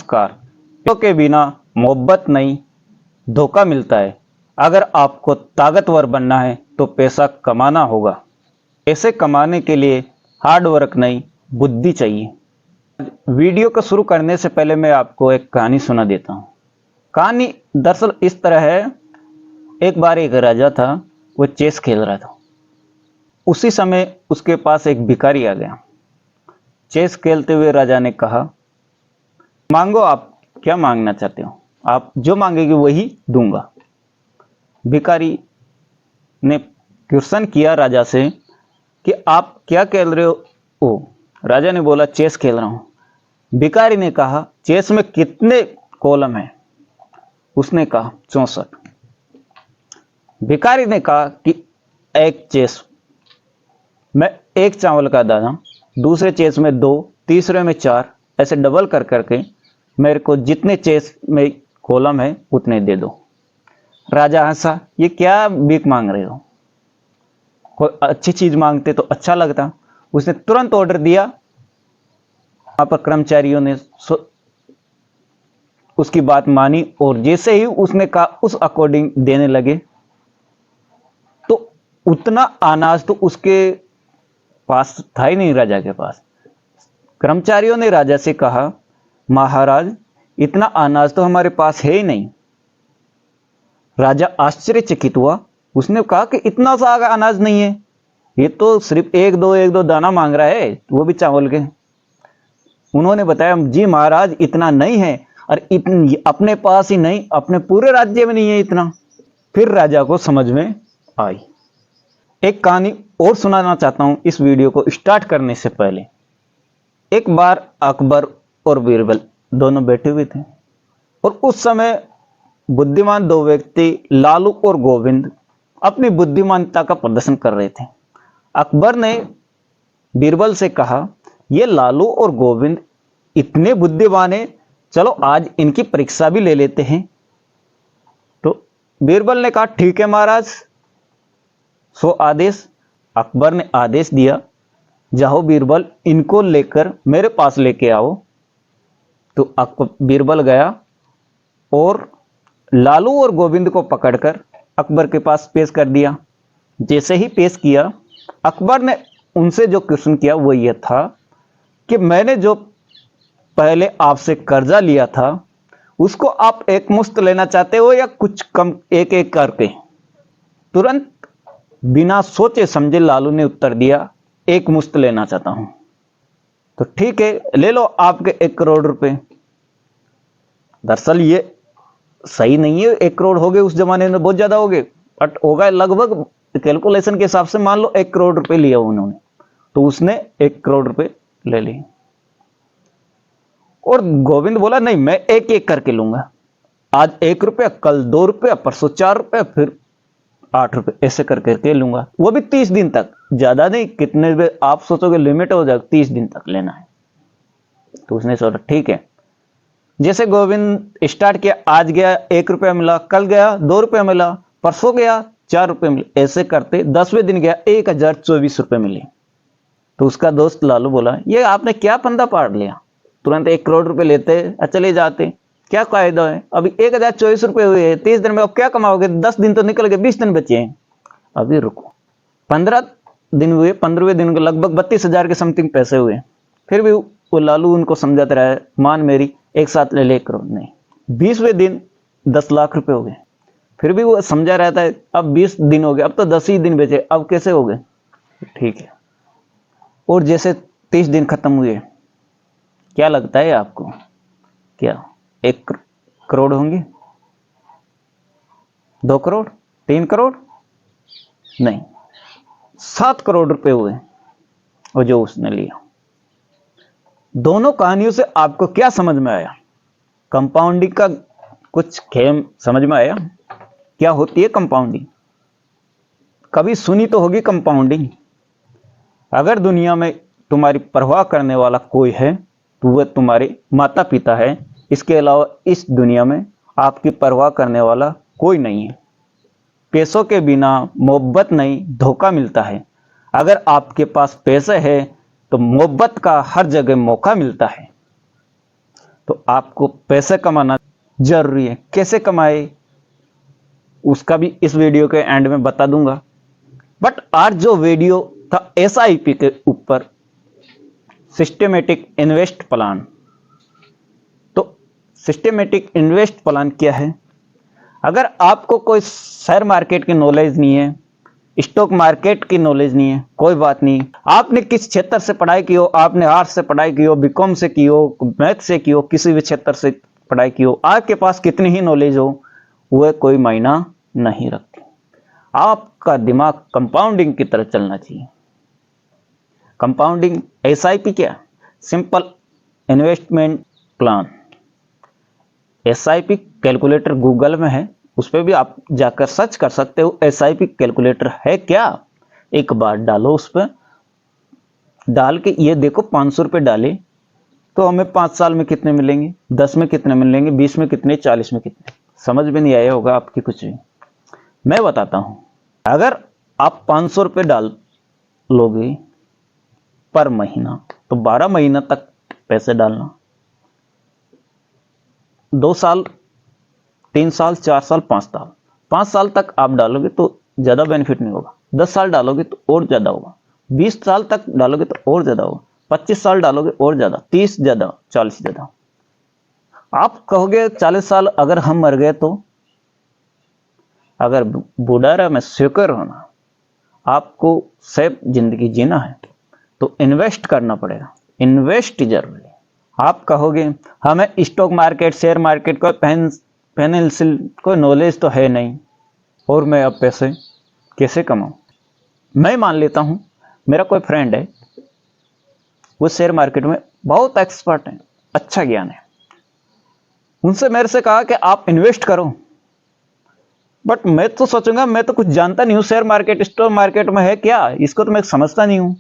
नमस्कार। पैसों के बिना मोहब्बत नहीं, धोखा मिलता है। अगर आपको ताकतवर बनना है तो पैसा कमाना होगा। पैसे कमाने के लिए हार्ड वर्क नहीं, बुद्धि चाहिए। वीडियो को शुरू करने से पहले मैं आपको एक कहानी सुना देता हूँ। कहानी दरअसल इस तरह है। एक बार एक राजा था, वो चेस खेल रहा था। उसी समय उसके पास एक भिखारी आ गया। चेस खेलते हुए राजा ने कहा, मांगो, आप क्या मांगना चाहते हो, आप जो मांगेंगे वही दूंगा। भिखारी ने क्वेश्चन किया राजा से कि आप क्या खेल रहे हो। राजा ने बोला, चेस खेल रहा हूं। भिखारी ने कहा, चेस में कितने कॉलम हैं? उसने कहा 64। भिखारी ने कहा कि एक चेस में एक चावल का दाना, दूसरे चेस में 2, तीसरे में 4, ऐसे डबल कर करके मेरे को जितने चेस में कॉलम है उतने दे दो। राजा हंसा, ये क्या भीख मांग रहे हो? कोई अच्छी चीज मांगते तो अच्छा लगता। उसने तुरंत ऑर्डर दिया। वहां पर कर्मचारियों ने उसकी बात मानी और जैसे ही उसने कहा उस अकॉर्डिंग देने लगे। तो उतना अनाज तो उसके पास था ही नहीं, राजा के पास। कर्मचारियों ने राजा से कहा, महाराज, इतना अनाज तो हमारे पास है ही नहीं। राजा आश्चर्यचकित हुआ। उसने कहा कि इतना सा अनाज नहीं है, ये तो सिर्फ एक दो दाना मांग रहा है, वो भी चावल के। उन्होंने बताया, जी महाराज, इतना नहीं है, और अपने पास ही नहीं, अपने पूरे राज्य में नहीं है इतना। फिर राजा को समझ में आई। एक कहानी और सुनाना चाहता हूं इस वीडियो को स्टार्ट करने से पहले। एक बार अकबर और बीरबल दोनों बैठे हुए थे और उस समय बुद्धिमान 2 व्यक्ति लालू और गोविंद अपनी बुद्धिमानता का प्रदर्शन कर रहे थे। अकबर ने बीरबल से कहा, ये लालू और गोविंद इतने बुद्धिमान हैं, चलो आज इनकी परीक्षा भी ले लेते हैं। तो बीरबल ने कहा, ठीक है महाराज, सो आदेश। अकबर ने आदेश दिया, जाओ बीरबल, इनको लेकर मेरे पास लेके आओ। तो बीरबल गया और लालू और गोविंद को पकड़कर अकबर के पास पेश कर दिया। जैसे ही पेश किया, अकबर ने उनसे जो क्वेश्चन किया वो यह था कि मैंने जो पहले आपसे कर्जा लिया था उसको आप एक मुश्त लेना चाहते हो या कुछ कम, एक एक करके? तुरंत बिना सोचे समझे लालू ने उत्तर दिया, एक मुश्त लेना चाहता हूं। तो ठीक है, ले लो आपके 1 करोड़ रुपए। दरअसल ये सही नहीं है, 1 करोड़ हो गए उस जमाने में, बहुत ज्यादा हो गए, बट होगा लगभग कैलकुलेशन के हिसाब से मान लो 1 करोड़ रुपए लिया उन्होंने। तो उसने 1 करोड़ रुपए ले लिए। और गोविंद बोला, नहीं, मैं एक एक करके लूंगा। आज 1 रुपया, कल 2 रुपया, परसों 4 रुपया, फिर 8 रुपये, ऐसे कर करके लूंगा। वो भी 30 दिन तक, ज्यादा नहीं। कितने आप सोचोगे लिमिट हो जाएगा? 30 दिन तक लेना है। तो उसने सोचा ठीक है। जैसे गोविंद स्टार्ट किया, आज गया 1 रुपया मिला, कल गया 2 रुपया मिला, परसों गया 4 रुपये मिले, ऐसे करते 10वें दिन गया 1024 रुपये मिले। तो उसका दोस्त लालू बोला, ये आपने क्या पंदा पाड़ लिया? तुरंत 1 करोड़ रुपए लेते चले जाते, क्या कायदा है? अभी 1024 रुपये हुए, 30 दिन में अब क्या कमाओगे? 10 दिन तो निकल गए, 20 दिन बचे हैं। अभी रुको। 15 दिन हुए, 15वें दिन को लगभग 32,000 के समथिंग पैसे हुए। फिर भी वो लालू उनको समझाते रहा, मान मेरी, एक साथ ले ले, 1 करोड़ नहीं। 20वें दिन 10 लाख रुपए हो गए। फिर भी वो समझा रहता है, अब 20 दिन हो गए, अब तो 10 ही दिन बचे, अब कैसे हो गए? ठीक है। और जैसे 30 दिन खत्म हुए, क्या लगता है आपको, क्या 1 करोड़ होंगे? 2 करोड़? 3 करोड़? नहीं, 7 करोड़ रुपए हुए, और जो उसने लिया। दोनों कहानियों से आपको क्या समझ में आया? कंपाउंडिंग का कुछ खेम समझ में आया? क्या होती है कंपाउंडिंग? कभी सुनी तो होगी कंपाउंडिंग। अगर दुनिया में तुम्हारी परवाह करने वाला कोई है तो वह तुम्हारे माता पिता है। इसके अलावा इस दुनिया में आपकी परवाह करने वाला कोई नहीं है। पैसों के बिना मोहब्बत नहीं, धोखा मिलता है। अगर आपके पास पैसे है तो मोहब्बत का हर जगह मौका मिलता है। तो आपको पैसे कमाना जरूरी है। कैसे कमाए उसका भी इस वीडियो के एंड में बता दूंगा। बट आज जो वीडियो था एसआईपी के ऊपर, सिस्टमेटिक इन्वेस्ट प्लान। तो सिस्टमेटिक इन्वेस्ट प्लान क्या है? अगर आपको कोई शेयर मार्केट की नॉलेज नहीं है, स्टॉक मार्केट की नॉलेज नहीं है, कोई बात नहीं। आपने किस क्षेत्र से पढ़ाई की हो, आपने आर्ट्स से पढ़ाई की हो, बीकॉम से की हो, मैथ से की हो, किसी भी क्षेत्र से पढ़ाई की हो, आपके पास कितनी ही नॉलेज हो वह कोई मायना नहीं रखती। आपका दिमाग कंपाउंडिंग की तरह चलना चाहिए। कंपाउंडिंग एसआईपी क्या? Simple investment plan. SIP calculator Google में है, उस पर भी आप जाकर सर्च कर सकते हो एसआईपी कैलकुलेटर है क्या। एक बार डालो, उस पर डाल के ये देखो 500 रुपये डाले तो हमें 5 साल में कितने मिलेंगे, 10 में कितने मिलेंगे, 20 में कितने, 40 में कितने। समझ में नहीं आया होगा आपकी कुछ भी। मैं बताता हूं, अगर आप 500 रुपये डाल लोगे पर महीना तो 12 महीना तक पैसे डालना। 2 साल, 3 साल, 4 साल, 5 साल, 5 साल तक आप डालोगे तो ज्यादा बेनिफिट नहीं होगा। 10 साल डालोगे तो और ज्यादा होगा। 20 साल तक डालोगे तो और ज्यादा होगा। 25 साल डालोगे और ज्यादा, 30 ज्यादा, 40 ज्यादा। आप कहोगे 40 साल अगर हम मर गए तो? अगर बुढ़ापे में सिक्योर होना, आपको सेफ जिंदगी जीना है तो इन्वेस्ट करना पड़ेगा। इन्वेस्ट जरूरी है। आप कहोगे हमें स्टॉक मार्केट, शेयर मार्केट को फाइनेंशियल कोई नॉलेज तो है नहीं और मैं अब पैसे कैसे कमाऊं? मैं मान लेता हूं मेरा कोई फ्रेंड है, वो शेयर मार्केट में बहुत एक्सपर्ट है, अच्छा ज्ञान है। उनसे मेरे से कहा कि आप इन्वेस्ट करो। बट मैं तो सोचूंगा मैं तो कुछ जानता नहीं हूं, शेयर मार्केट स्टॉक मार्केट में है क्या, इसको तो मैं समझता नहीं हूं।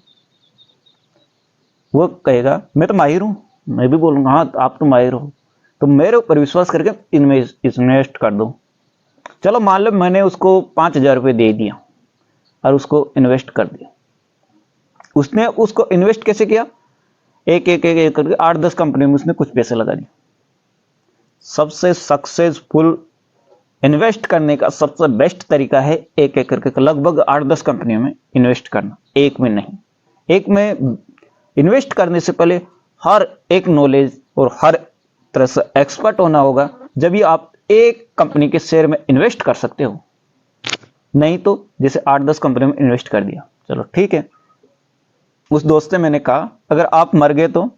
वो कहेगा मैं तो माहिर हूं। मैं भी बोलूंगा हाँ आप तो माहिर हो, तो मेरे ऊपर विश्वास करके इन्वेस्ट कर दो। चलो मान लो मैंने उसको 5,000 रुपये दे दिया और उसको इन्वेस्ट कर दिया। उसने उसको इन्वेस्ट कैसे किया? एक एक एक एक करके 8-10 कंपनी में उसने कुछ पैसे लगा दिए। सबसे सक्सेसफुल इन्वेस्ट करने का सबसे बेस्ट तरीका है एक एक करके लगभग 8-10 कंपनियों में इन्वेस्ट करना, एक में नहीं। एक में इन्वेस्ट करने से पहले हर एक नॉलेज और हर तरह से एक्सपर्ट होना होगा, जब भी आप एक कंपनी के शेयर में इन्वेस्ट कर सकते हो। नहीं तो जैसे 8-10 कंपनी में इन्वेस्ट कर दिया, चलो ठीक है। उस दोस्त से मैंने कहा अगर आप मर गए तो?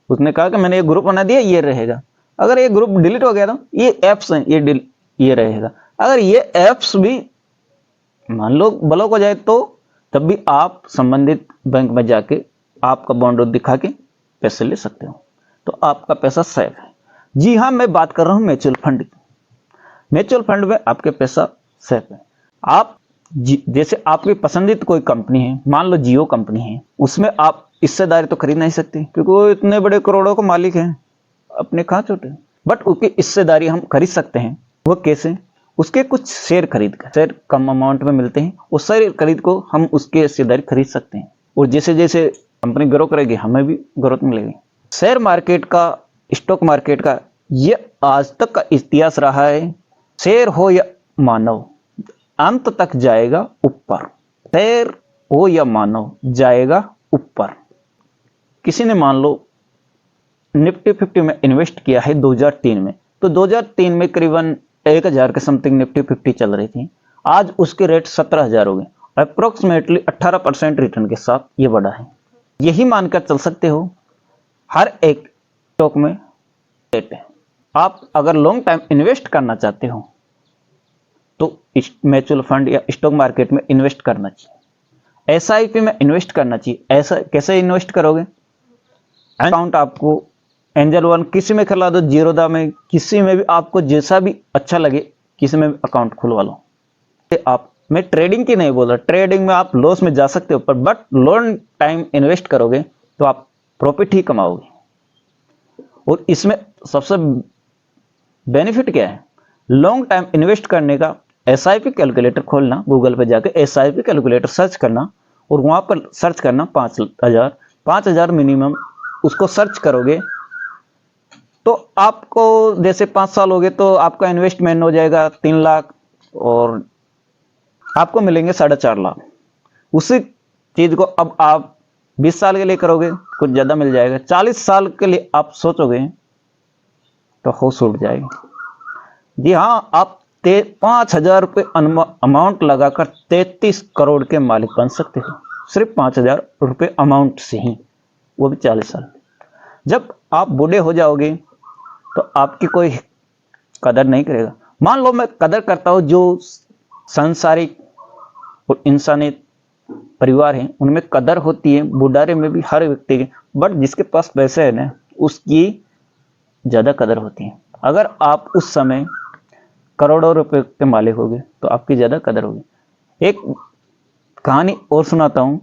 उसने कहा कि मैंने एक ग्रुप बना दिया, ये रहेगा। अगर ये ग्रुप डिलीट हो गया तो ये एप्स हैं, ये रहेगा। अगर ये एप्स भी मान लो ब्लॉक हो जाए तो तब भी आप संबंधित बैंक में जाके आपका बॉन्ड दिखा के पैसे ले सकते हो, तो आपका पैसा सेफ है। जी हाँ, मैं बात कर रहा हूं म्यूचुअल फंड की। म्यूचुअल फंड में आपके पैसा सेफ है। आप जैसे आपकी पसंदीदा कोई कंपनी है, मान लो जियो कंपनी है, उसमें आप हिस्सेदारी तो खरीद नहीं सकते क्योंकि वो इतने बड़े करोड़ों के मालिक हैं, अपने कहाँ छोटे। बट उसकी हिस्सेदारी हम खरीद सकते हैं। वो कैसे? उसके कुछ शेयर खरीद कर, शेयर कम अमाउंट में मिलते हैं, उस शेयर खरीद को हम उसकी हिस्सेदारी खरीद सकते हैं और जैसे जैसे कंपनी ग्रो करेगी हमें भी ग्रोथ मिलेगी। शेयर मार्केट का, स्टॉक मार्केट का ये आज तक का इतिहास रहा है, शेयर हो या मानव अंत तक जाएगा ऊपर। शेयर हो या मानव जाएगा ऊपर। किसी ने मान लो निफ्टी 50 में इन्वेस्ट किया है 2003 में, तो 2003 में करीबन 1,000 के समथिंग निफ्टी 50 चल रही थी। आज उसके रेट 17,000 हो गए। अप्रोक्सीमेटली 18% रिटर्न के साथ ये बढ़ा है। यही मानकर चल सकते हो हर एक स्टॉक में रेट है। आप अगर लॉन्ग टाइम इन्वेस्ट करना चाहते हो तो म्यूचुअल फंड या स्टॉक मार्केट में इन्वेस्ट करना चाहिए, एसआईपी में इन्वेस्ट करना चाहिए। ऐसा कैसे इन्वेस्ट करोगे? अकाउंट आपको एंजल वन किसी में खुलवा दो, जीरोधा में, किसी में भी आपको जैसा भी अच्छा लगे किसी में भी अकाउंट खुलवा लो। आप, मैं ट्रेडिंग की नहीं बोल रहा, ट्रेडिंग में आप लॉस में जा सकते हो, पर बट लॉन्ग टाइम इन्वेस्ट करोगे तो आप प्रॉफिट ही कमाओगे। और इसमें सबसे बेनिफिट क्या है? लॉन्ग टाइम इन्वेस्ट करने का एसआईपी कैलकुलेटर खोलना, गूगल पे जाके एसआईपी कैलकुलेटर सर्च करना और वहां पर सर्च करना 5,000 मिनिमम, उसको सर्च करोगे तो आपको जैसे 5 साल हो गए तो आपका इन्वेस्टमेंट हो जाएगा 3 लाख और आपको मिलेंगे 4.5 लाख। उसी चीज को अब आप 20 साल के लिए करोगे कुछ ज्यादा मिल जाएगा, 40 साल के लिए आप सोचोगे तो होश उड़ जाएगी। जी हाँ, आप 5,000 रुपये अमाउंट लगाकर 33 करोड़ के मालिक बन सकते हो, सिर्फ 5,000 रुपये अमाउंट से ही, वो भी 40 साल। जब आप बूढ़े हो जाओगे तो आपकी कोई कदर नहीं करेगा। मान लो मैं कदर करता हूँ, जो सांसारिक और इंसानी परिवार हैं उनमें कदर होती है, बुढ़ारे में भी हर व्यक्ति की, बट जिसके पास पैसे है ना उसकी ज्यादा कदर होती है। अगर आप उस समय करोड़ों रुपए के मालिक होगे तो आपकी ज्यादा कदर होगी। एक कहानी और सुनाता हूं।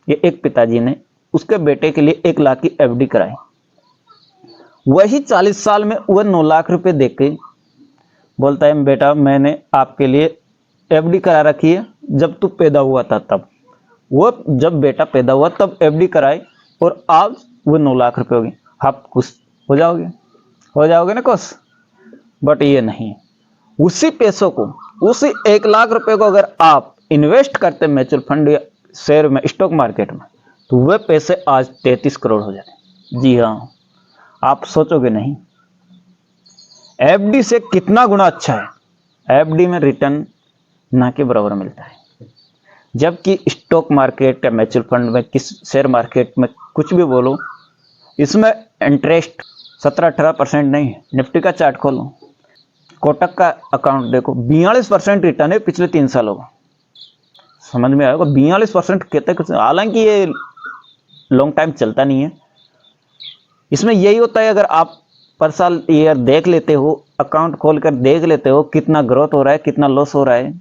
ये एक पिताजी ने उसके बेटे के लिए 1 लाख की एफडी कराई। वही 40 साल में वह 9 लाख रुपए देके बोलता है, बेटा मैंने आपके लिए एफडी करा रखी है, जब तू पैदा हुआ था तब। वो जब बेटा पैदा हुआ तब एफडी कराई और आज वो 9 लाख रुपए हो गए। आप खुश हो जाओगे ना खुश। बट ये नहीं, उसी पैसों को, उसी 1 लाख रुपए को अगर आप इन्वेस्ट करते म्यूचुअल फंड या शेयर में, स्टॉक मार्केट में, तो वह पैसे आज 33 करोड़ हो जाते। जी हाँ, आप सोचोगे नहीं। एफडी से कितना गुना अच्छा है। एफडी में रिटर्न ना के बराबर मिलता है, जबकि स्टॉक मार्केट या म्यूचुअल फंड में, किस शेयर मार्केट में कुछ भी बोलो, इसमें इंटरेस्ट 17-18% नहीं है। निफ्टी का चार्ट खोलो, कोटक का अकाउंट देखो, 42% रिटर्न है पिछले 3 सालों का। समझ में आएगा, 42% कहते कुछ, हालांकि ये लॉन्ग टाइम चलता नहीं है। इसमें यही होता है, अगर आप पर साल ईयर देख लेते हो, अकाउंट खोलकर देख लेते हो कितना ग्रोथ हो रहा है, कितना लॉस हो रहा है।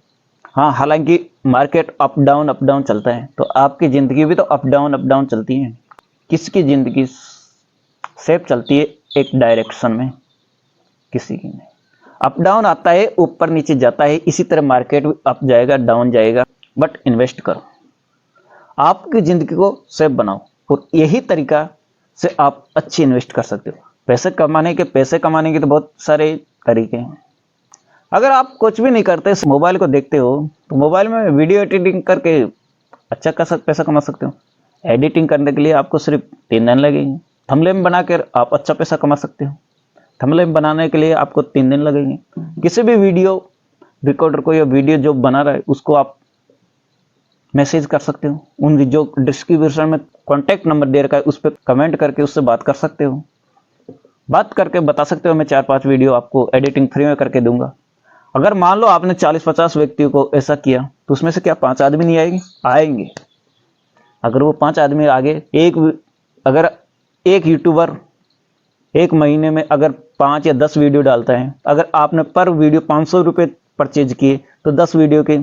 हाँ, हालांकि मार्केट अप डाउन चलता है, तो आपकी जिंदगी भी तो अप डाउन चलती है। किसकी जिंदगी सेफ चलती है एक डायरेक्शन में, किसी की नहीं। अप डाउन आता है, ऊपर नीचे जाता है, इसी तरह मार्केट भी अप जाएगा डाउन जाएगा। बट इन्वेस्ट करो, आपकी जिंदगी को सेफ बनाओ, और यही तरीका से आप अच्छी इन्वेस्ट कर सकते हो। पैसे कमाने के तो बहुत सारे तरीके हैं। अगर आप कुछ भी नहीं करते, मोबाइल को देखते हो, तो मोबाइल में वीडियो एडिटिंग करके अच्छा खासा पैसा कमा सकते हो। एडिटिंग करने के लिए आपको सिर्फ 3 दिन लगेंगे। थंबनेल बनाकर आप अच्छा पैसा कमा सकते हो। थंबनेल बनाने के लिए आपको 3 दिन लगेंगे। किसी भी वीडियो रिकॉर्डर को या वीडियो जो बना रहा है उसको आप मैसेज कर सकते हो। उन जो डिस्क्रिप्शन में कॉन्टैक्ट नंबर दे रखा है उस पर कमेंट करके उससे बात कर सकते हो। बात करके बता सकते हो, मैं 4-5 वीडियो आपको एडिटिंग फ्री में करके दूंगा। अगर मान लो आपने 40-50 व्यक्तियों को ऐसा किया, तो उसमें से क्या 5 आदमी नहीं आएंगे? अगर वो 5 आदमी आगे, अगर एक यूट्यूबर 1 महीने में अगर 5 या 10 वीडियो डालता है, अगर आपने पर वीडियो 500 रुपये परचेज किए, तो 10 वीडियो के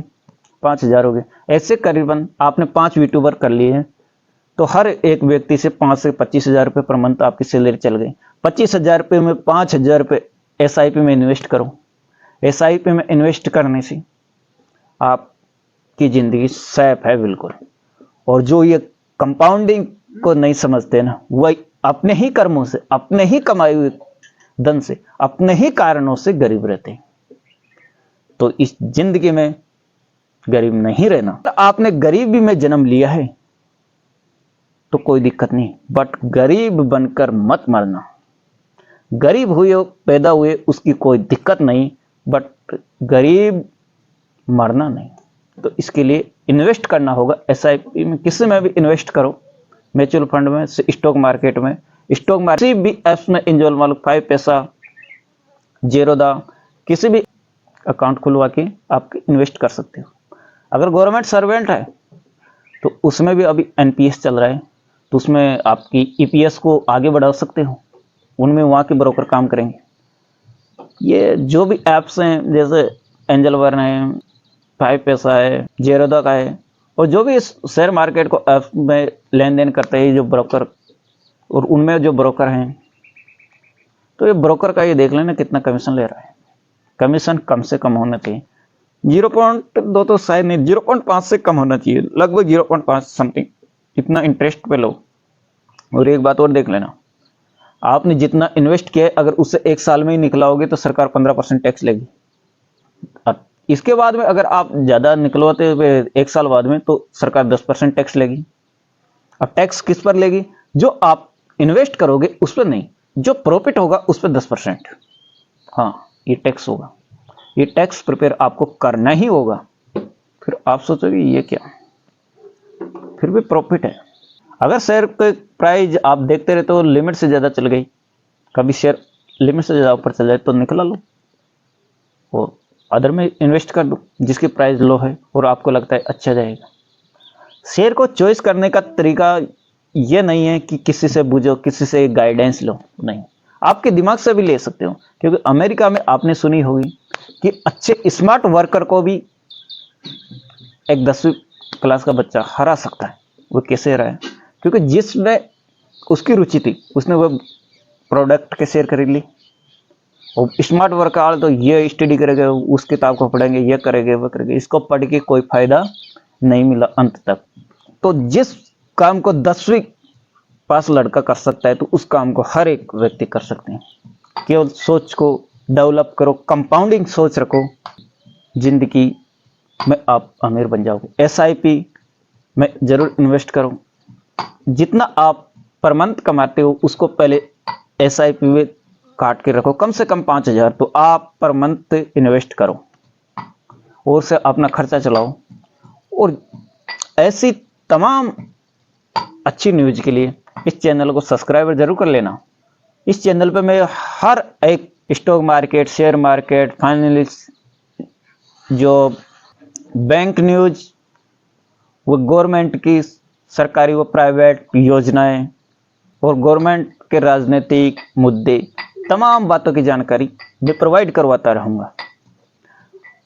5,000 हो गए। ऐसे करीबन आपने 5 यूट्यूबर कर लिए हैं, तो हर एक व्यक्ति से 5 से 25,000 रुपये पर मंथ आपकी सैलरी चल गई। 25,000 रुपये में 5,000 रुपये SIP में इन्वेस्ट करो। SIP में इन्वेस्ट करने से आपकी जिंदगी सेफ है बिल्कुल। और जो ये कंपाउंडिंग को नहीं समझते ना, वह अपने ही कर्मों से, अपने ही कमाए हुए धन से, अपने ही कारणों से गरीब रहते हैं। तो इस जिंदगी में गरीब नहीं रहना। आपने गरीबी में जन्म लिया है तो कोई दिक्कत नहीं, बट गरीब बनकर मत मरना। गरीब हुए पैदा हुए उसकी कोई दिक्कत नहीं, बट गरीब मरना नहीं। तो इसके लिए इन्वेस्ट करना होगा। SIP में, किसी में भी इन्वेस्ट करो, म्यूचुअल फंड में, स्टॉक मार्केट में, किसी भी ऐप्स में इंजॉल वालों 5 पैसा, जेरोदा, किसी भी अकाउंट खुलवा के आप इन्वेस्ट कर सकते हो। अगर गवर्नमेंट सर्वेंट है तो उसमें भी अभी NPS चल रहा है, तो उसमें आपकी EPS को आगे बढ़ा सकते हो। उनमें वहाँ के ब्रोकर काम करेंगे। ये जो भी ऐप्स हैं, जैसे एंजल वन है, 5 पैसा है, जेरोदा का है, और जो भी इस शेयर मार्केट को ऐप में लेन देन करते हैं जो ब्रोकर, और उनमें जो ब्रोकर हैं, तो ये ब्रोकर का ये देख लेना कितना कमीशन ले रहा है। कमीशन कम से कम होना चाहिए, 0.2 तो शायद नहीं, 0.5 से कम होना चाहिए, लगभग 0.5 समथिंग, इतना इंटरेस्ट पे लो। और एक बात और देख लेना, आपने जितना इन्वेस्ट किया है अगर उससे 1 साल में ही निकलाओगे तो सरकार 15% टैक्स लेगी। अब इसके बाद में अगर आप ज़्यादा निकलवाते हुए 1 साल बाद में तो सरकार 10% टैक्स लेगी। अब टैक्स किस पर लेगी? जो आप इन्वेस्ट करोगे उस पर नहीं, जो प्रॉफिट होगा उस पर 10%। हाँ, ये टैक्स होगा। ये टैक्स प्रिपेयर आपको करना ही होगा। फिर आप सोचोगे ये क्या, फिर भी प्रॉफिट है। अगर शेयर के प्राइस आप देखते रहे तो लिमिट से ज़्यादा चल गई, कभी शेयर लिमिट से ज़्यादा ऊपर चल जाए तो निकला लो और अदर में इन्वेस्ट कर दो जिसकी प्राइस लो है और आपको लगता है अच्छा जाएगा। शेयर को चॉइस करने का तरीका ये नहीं है कि किसी से पूछो, किसी से गाइडेंस लो, नहीं, आपके दिमाग से भी ले सकते हो। क्योंकि अमेरिका में आपने सुनी होगी कि अच्छे स्मार्ट वर्कर को भी एक 10वीं क्लास का बच्चा हरा सकता है। वो कैसे रहा है? क्योंकि जिसमें उसकी रुचि थी उसने वो प्रोडक्ट के शेयर खरीद ली। और स्मार्ट वर्कर तो ये स्टडी करेंगे, उस किताब को पढ़ेंगे, ये करेंगे, वो करेंगे, इसको पढ़ के कोई फायदा नहीं मिला अंत तक। तो जिस काम को 10वीं पास लड़का कर सकता है तो उस काम को हर एक व्यक्ति कर सकते हैं। केवल सोच को डेवलप करो, कंपाउंडिंग सोच रखो, जिंदगी में आप अमीर बन जाओगे। SIP में जरूर इन्वेस्ट करो। जितना आप पर मंथ कमाते हो उसको पहले SIP में काट के रखो, कम से कम 5,000 तो आप पर मंथ इन्वेस्ट करो और से अपना खर्चा चलाओ। और ऐसी तमाम अच्छी न्यूज के लिए इस चैनल को सब्सक्राइब जरूर कर लेना। इस चैनल पे मैं हर एक stock market, share market, finance, जो बैंक न्यूज, वो गवर्नमेंट की सरकारी व प्राइवेट योजनाएं और गवर्नमेंट के राजनीतिक मुद्दे, तमाम बातों की जानकारी मैं प्रोवाइड करवाता रहूँगा।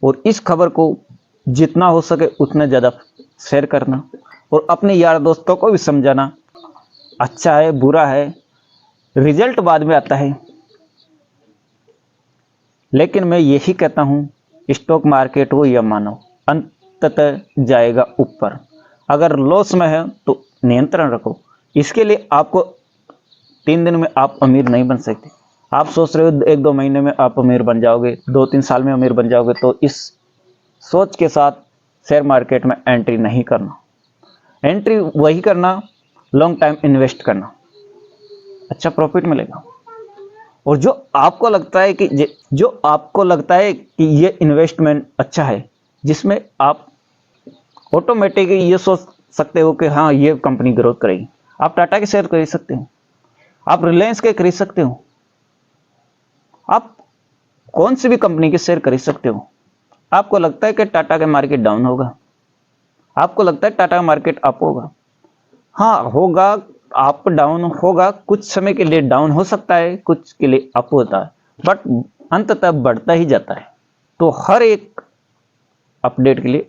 और इस खबर को जितना हो सके उतना ज़्यादा शेयर करना और अपने यार दोस्तों को भी समझाना। अच्छा है, बुरा है, रिजल्ट बाद में आता है, लेकिन मैं यही कहता हूँ स्टॉक मार्केट हो या मानो अंततः जाएगा ऊपर। अगर लॉस में है तो नियंत्रण रखो। इसके लिए आपको 3 दिन में आप अमीर नहीं बन सकते। आप सोच रहे हो 1-2 महीने में आप अमीर बन जाओगे, 2-3 साल में अमीर बन जाओगे, तो इस सोच के साथ शेयर मार्केट में एंट्री नहीं करना। एंट्री वही करना लॉन्ग टाइम इन्वेस्ट करना, अच्छा प्रॉफिट मिलेगा। और जो आपको लगता है कि ये इन्वेस्टमेंट अच्छा है, जिसमें आप ऑटोमेटिकली ये सोच सकते हो कि हाँ ये कंपनी ग्रोथ करेगी, आप टाटा के शेयर खरीद सकते हो, आप रिलायंस के खरीद सकते हो, आप कौन सी भी कंपनी के शेयर खरीद सकते हो। आपको लगता है कि टाटा का मार्केट डाउन होगा, आपको लगता है टाटा का मार्केट अप होगा, हाँ होगा, अप डाउन होगा, कुछ समय के लिए डाउन हो सकता है, कुछ के लिए अप होता है, बट अंततः बढ़ता ही जाता है। तो हर एक अपडेट के लिए